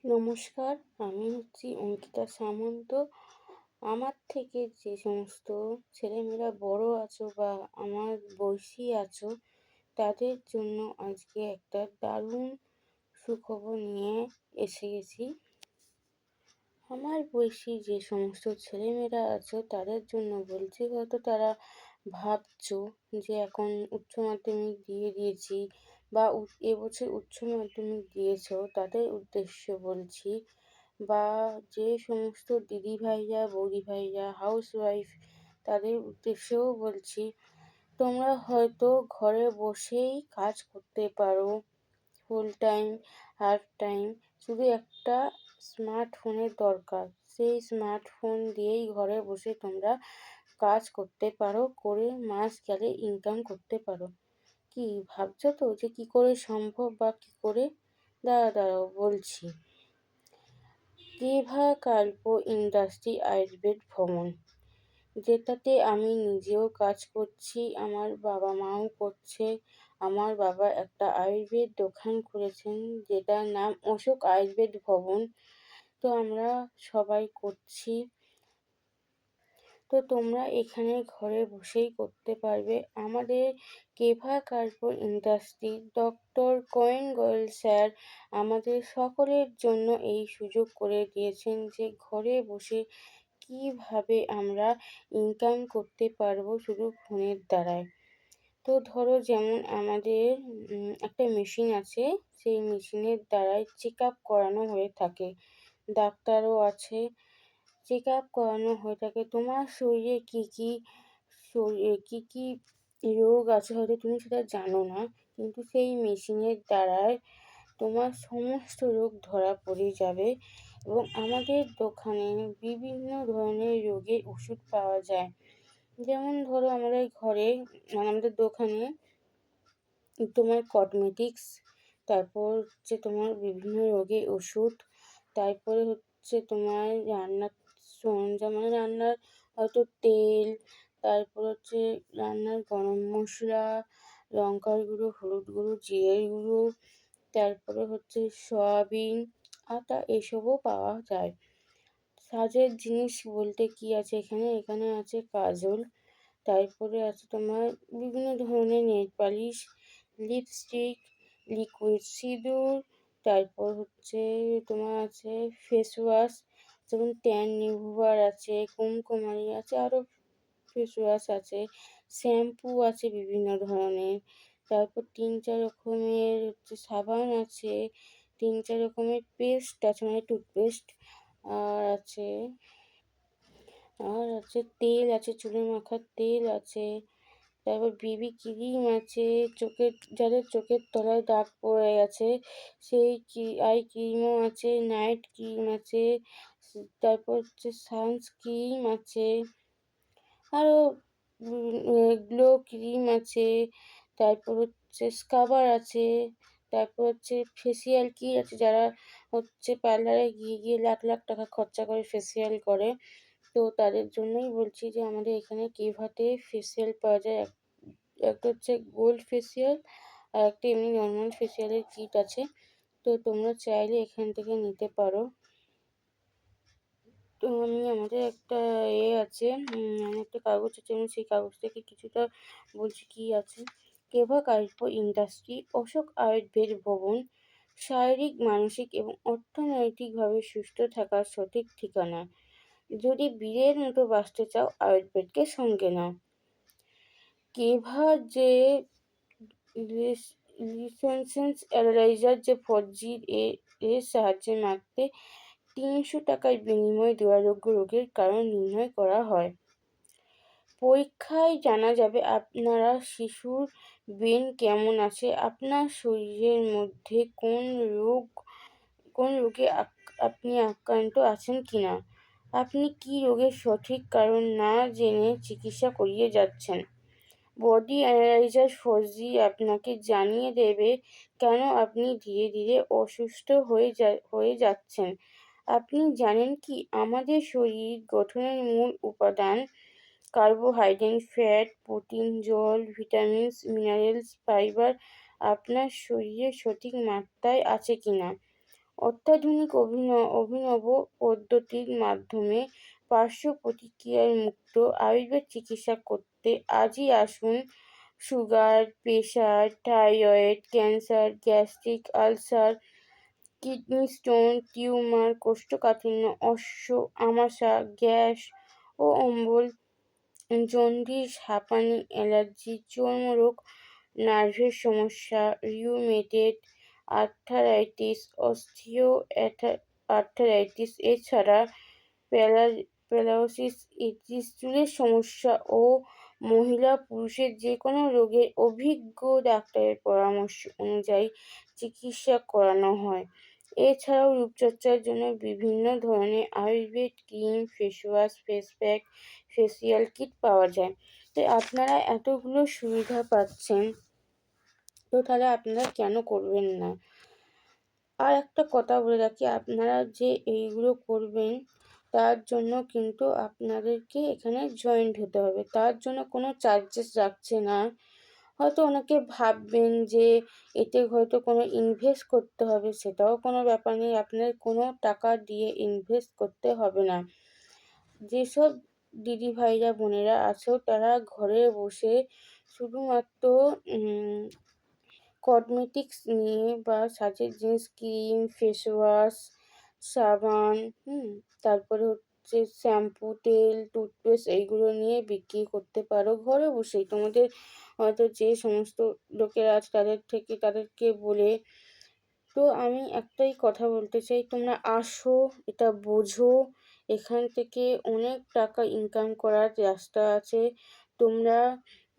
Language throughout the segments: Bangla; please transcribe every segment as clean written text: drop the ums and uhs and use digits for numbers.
নমস্কার, আমি হচ্ছি অঙ্কিতা সামন্ত। আমার থেকে যে সমস্ত ছেলেমেয়েরা বড় আছো বা আমার বয়সী আছো, তাদের জন্য আজকে একটা দারুণ সুখবর নিয়ে এসে গেছি। আমার বয়সী যে সমস্ত ছেলেমেয়েরা আছো তাদের জন্য বলছি, হয়তো তারা ভাবছো যে এখন উচ্চ মাধ্যমিক দিয়ে দিয়েছি বা এবছর উচ্চ মাধ্যমিক দিয়েছো, তাদের উদ্দেশ্যে বলছি। বা যে সমস্ত দিদি ভাইরা, বৌদি ভাইরা, হাউসওয়াইফ, তাদের উদ্দেশ্যেও বলছি, তোমরা হয়তো ঘরে বসেই কাজ করতে পারো, ফুল টাইম, হাফ টাইম। শুধু একটা স্মার্টফোনের দরকার। সেই স্মার্টফোন দিয়েই ঘরে বসে তোমরা কাজ করতে পারো, করে মাস গেলে ইনকাম করতে পারো। কি ভাবছো তো যে কি করে সম্ভব বা কি করে? দাঁড়াও বলছি। কেভাকাল্প ইন্ডাস্ট্রি আয়ুর্বেদ ভবন, যেটাতে আমি নিজেও কাজ করছি, আমার বাবা মাও করছে। আমার বাবা একটা আয়ুর্বেদ দোকান খুলেছেন, যেটার নাম অশোক আয়ুর্বেদ ভবন। তো আমরা সবাই করছি। তো তোমরা এখানে ঘরে বসেই করতে পারবে। আমাদের কেভাকাল্প ইন্ডাস্ট্রি ডক্টর কয়েন গোয়েল স্যার আমাদের সকলের জন্য এই সুযোগ করে দিয়েছেন যে ঘরে বসে কিভাবে আমরা ইনকাম করতে পারবো শুধু ফোনের দ্বারাই। তো ধরো, যেমন আমাদের একটা মেশিন আছে, সেই মেশিনের দ্বারাই চেক আপ করানো হয়ে থাকে। ডাক্তারও আছে, চেক আপ করানো হয়ে থাকে। তোমার শরীরে কী কী রোগ আছে হয়তো তুমি সেটা জানো না, কিন্তু সেই মেশিনের দ্বারাই তোমার সমস্ত রোগ ধরা পড়ে যাবে। এবং আমাদের দোকানে বিভিন্ন ধরনের রোগের ওষুধ পাওয়া যায়। যেমন ধরো, আমাদের ঘরে আমাদের দোকানে তোমার কসমেটিক্স, তারপর হচ্ছে তোমার বিভিন্ন রোগের ওষুধ, তারপরে হচ্ছে তোমার রান্নার সরঞ্জাম, মানে রান্নার হয়তো তেল, তারপর হচ্ছে রান্নার গরম মশলা, লঙ্কার গুঁড়ো, হলুদ গুঁড়ো, জিরের গুঁড়ো, তারপরে হচ্ছে সয়াবিন, আটা, এসবও পাওয়া যায়। সাজের জিনিস বলতে কি আছে এখানে? এখানে আছে কাজল, তারপরে আছে তোমার বিভিন্ন ধরনের নেল পালিশ, লিপস্টিক, লিকুইড সিঁদুর, তারপর হচ্ছে তোমার আছে ফেস ওয়াশ, যেমন ট্যান রিমুভার আছে, কুমকুমারি আছে, আরও ফেস ওয়াশ আছে, শ্যাম্পু আছে বিভিন্ন ধরনের, তারপর 3-4 রকমের হচ্ছে সাবান আছে, 3-4 রকমের পেস্ট আছে, মানে টুথপেস্ট, আর আছে তেল আছে, চুলে মাখার তেল আছে, তারপর বিবি ক্রিম আছে, যাদের চোখের তলায় দাগ পড়ে গেছে সেই আই ক্রিমও আছে, নাইট ক্রিম আছে, তারপর হচ্ছে সানস্ক্রিন আছে, আরও গ্লো ক্রিম আছে, তারপর হচ্ছে স্কাবার আছে, তারপর হচ্ছে ফেসিয়াল কিট আছে। যারা হচ্ছে পার্লারে গিয়ে লাখ লাখ টাকা খরচা করে ফেসিয়াল করে, তো তাদের জন্যই বলছি যে আমাদের এখানে কেভাতে ফেসিয়াল পাওয়া যায়। একটা হচ্ছে গোল্ড ফেসিয়াল, আর একটা এমনি নর্মাল ফেসিয়ালের কিট আছে। তো তোমরা চাইলে এখান থেকে নিতে পারো। তো আমি আমাদের একটা আছে, একটা কাগজ আছে, আমি সেই কাগজ থেকে কিছুটা বলছি কি আছে। কেভাকাল্প ইন্ডাস্ট্রি অশোক আয়ুর্বেদ ভবন, শারীরিক, মানসিক এবং অর্থনৈতিকভাবে সুস্থ থাকার সঠিক ঠিকানা। যদি বীরের মতো বাঁচতে চাও, আয়ুর্বেদকে সঙ্গে নাও। কেভা যে লিসেন্সেন্স অ্যানালাইজার, যে 4G এর সাহায্যে মাত্র 300 টাকার বিনিময়ে দুরারোগ্য রোগের কারণ নির্ণয় করা হয়। পরীক্ষায় জানা যাবে আপনারা শিশুর ব্রেন কেমন আছে, আপনার শরীরের মধ্যে কোন রোগে আপনি আক্রান্ত আছেন কিনা, আপনি কি রোগের সঠিক কারণ না জেনে চিকিৎসা করিয়ে যাচ্ছেন। বডি অ্যানালাইজার 4G আপনাকে জানিয়ে দেবে কেন আপনি ধীরে ধীরে অসুস্থ হয়ে যাচ্ছেন। আপনি জানেন কি, আমাদের শরীর গঠনের মূল উপাদান কার্বোহাইড্রেট, ফ্যাট, প্রোটিন, জল, ভিটামিনস, মিনারেলস, ফাইবার আপনার শরীরে সঠিক মাত্রায় আছে কিনা। অত্যাধুনিক অভিনব পদ্ধতির মাধ্যমে পার্শ্ব প্রতিক্রিয়ায় মুক্ত আয়ুর্বেদ চিকিৎসা করতে আজই আসুন। Sugar, pressure, thyroid, cancer, gastric ulcer, kidney stone, tumour, কোষ্ঠকাঠিন্য, আমাশা, গ্যাস ও অম্বল, জন্ডিস, হাঁপানি, অ্যালার্জি, চর্মরোগ, নার্ভের সমস্যা, রিউমেটয়েড আর্থারাইটিস, আর্থারাইটিস এছাড়া প্যারা প্যারালাইসিস, চুলের সমস্যা ও মহিলা পুরুষের যেকোনো রোগের অভিজ্ঞ ডাক্তারের পরামর্শ অনুযায়ী চিকিৎসা করানো হয়। এছাড়াও রূপচর্চার জন্য বিভিন্ন ধরনের Ayurveda cream, face wash, face pack, facial kit পাওয়া যায়। তো আপনারা এতগুলো সুবিধা পাচ্ছেন, তো তাহলে আপনারা কেন করবেন না? আর একটা কথা বলে রাখি, আপনারা যে এইগুলো করবেন তার জন্য কিন্তু আপনাদেরকে এখানে জয়েন্ট হতে হবে। তার জন্য কোনো চার্জেস রাখছে না। হয়তো অনেকে ভাববেন যে এতে হয়তো কোনো ইনভেস্ট করতে হবে, সেটাও কোনো ব্যাপার নেই। আপনাদের কোনো টাকা দিয়ে ইনভেস্ট করতে হবে না। যেসব দিদিভাইরা বোনেরা আছো তারা ঘরে বসে শুধুমাত্র কসমেটিক্স নিয়ে বা সাজের জিনিস, ক্রিম, ফেসওয়াশ, সাবান, তারপরে হচ্ছে শ্যাম্পু, তেল, টুথপেস্ট এইগুলো নিয়ে বিক্রি করতে পারো ঘরে বসেই। তোমাদের হয়তো যে সমস্ত লোকেরা আছে তাদেরকে বলে। তো আমি একটাই কথা বলতে চাই, তোমরা আসো, এটা বোঝো, এখান থেকে অনেক টাকা ইনকাম করার রাস্তা আছে। তোমরা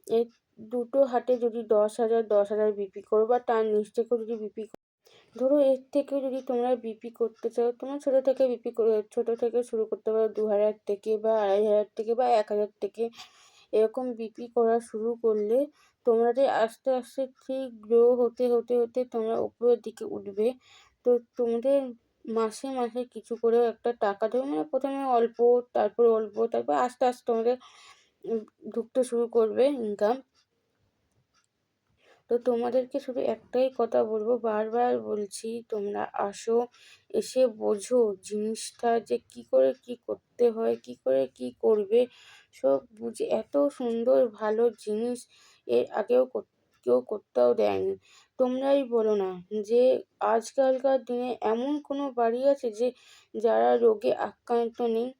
এই দুটো হাটে যদি 10,000 বিক্রি করো বা তার নিচ থেকেও যদি ধরো এর থেকেও যদি তোমরা বিপি করতে চাও, তোমরা ছোটো থেকে শুরু করতে পারো 2,000 থেকে বা 2,500 থেকে বা 1,000 থেকে। এরকম বিপি করা শুরু করলে তোমাদের আস্তে আস্তে ঠিক গ্রো হতে হতে হতে তোমরা উপরের দিকে উঠবে। তো তোমাদের মাসে মাসে কিছু করেও একটা টাকা দেবে, মানে প্রথমে অল্প, তারপর আস্তে আস্তে তোমাদের ঢুকতে শুরু করবে ইনকাম। তো তোমাদেরকে শুধু একটাই কথা বলবো, বারবার বলছি, তোমরা আসো, এসে বোঝো জিনিসটা যে কী করে কী করতে হয়, কী করে কী করবে, সব বুঝে। এত সুন্দর ভালো জিনিস এর আগেও কেউ করতেও দেয়নি। তোমরাই বলো না যে আজকালকার দিনে এমন কোনো বাড়ি আছে যে যারা রোগে আক্রান্ত নেই?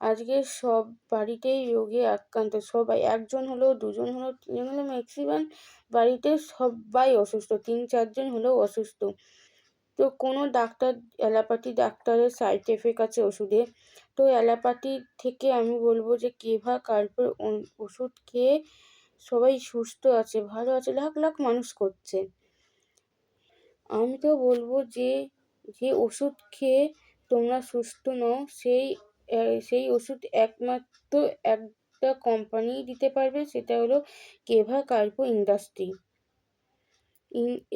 আজকে সব বাড়িতেই রোগে আক্রান্ত, সবাই, একজন হলেও, দুজন হলেও, তিনজন হলেও, ম্যাক্সিমাম বাড়িতে সবাই অসুস্থ, 3-4 জন হলেও অসুস্থ। তো কোনো ডাক্তার, অ্যালোপ্যাথি ডাক্তারের সাইড এফেক্ট আছে ওষুধে। তো অ্যালোপ্যাথি থেকে আমি বলবো যে কেভা কার্পের ওষুধ খেয়ে সবাই সুস্থ আছে, ভালো আছে, লাখ লাখ মানুষ করছে। আমি তো বলবো যে যে ওষুধ খেয়ে তোমরা সুস্থ নও, সেই ওষুধ একমাত্র একটা কোম্পানিই দিতে পারবে, সেটা হলো কেভা কার্পো ইন্ডাস্ট্রি।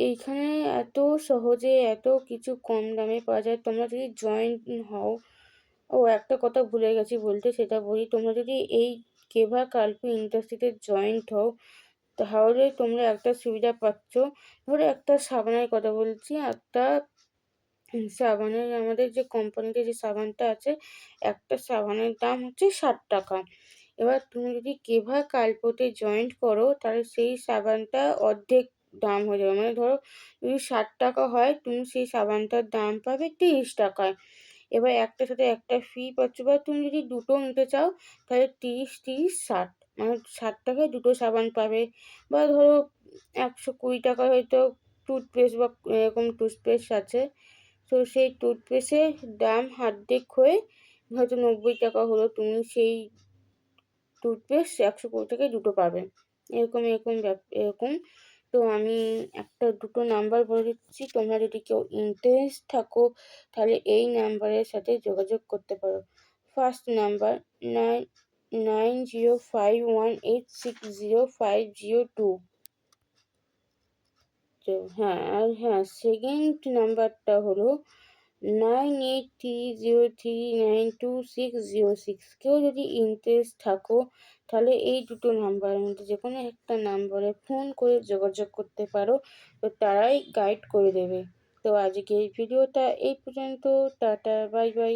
এইখানে এত সহজে এত কিছু কম দামে পাওয়া যায়। তোমরা যদি জয়েন্ট হও, ও একটা কথা ভুলে গেছি বলতে, সেটা বলি, তোমরা যদি এই কেভা কার্পো ইন্ডাস্ট্রিতে জয়েন্ট হও তাহলে তোমরা একটা সুবিধা পাচ্ছ। ধরো একটা সাবানের কথা বলছি, একটা সাবানের, আমাদের যে কোম্পানিতে যে সাবানটা আছে, একটা সাবানের দাম হচ্ছে 60 টাকা। এবার তুমি যদি কেভা কার্পোতে জয়েন্ট করো তাহলে সেই সাবানটা অর্ধেক দাম হয়ে যাবে। মানে ধরো যদি 60 টাকা হয়, তুমি সেই সাবানটার দাম পাবে 30 টাকায়। এবার একটার সাথে একটা ফ্রি পাচ্ছ, বা তুমি যদি দুটো নিতে চাও তাহলে 30-30-60, মানে 60 টাকায় দুটো সাবান পাবে। বা ধরো 120 টাকায় হয়তো টুথপেস্ট বা এরকম টুথপেস্ট আছে, তো সেই টুথপেস্টের দাম অর্ধেক হয়ে হয়তো 90 টাকা হলো, তুমি সেই টুথপেস্ট 120 টাকায় দুটো পাবে। এরকম এরকম এরকম। তো আমি দুটো নাম্বার বলে দিচ্ছি, তোমরা যদি কেউ ইন্টারেস্ট থাকো তাহলে এই নাম্বারের সাথে যোগাযোগ করতে পারো। First number 9051860502। তো হ্যাঁ, সেকেন্ড নাম্বারটা হলো 9830392606। কেউ যদি ইন্টারেস্ট থাকো তাহলে এই দুটো নাম্বারের মধ্যে যে কোনো একটা নাম্বারে ফোন করে যোগাযোগ করতে পারো, তো তারাই গাইড করে দেবে। তো আজকের ভিডিওটা এই পর্যন্ত। Tata, bye bye.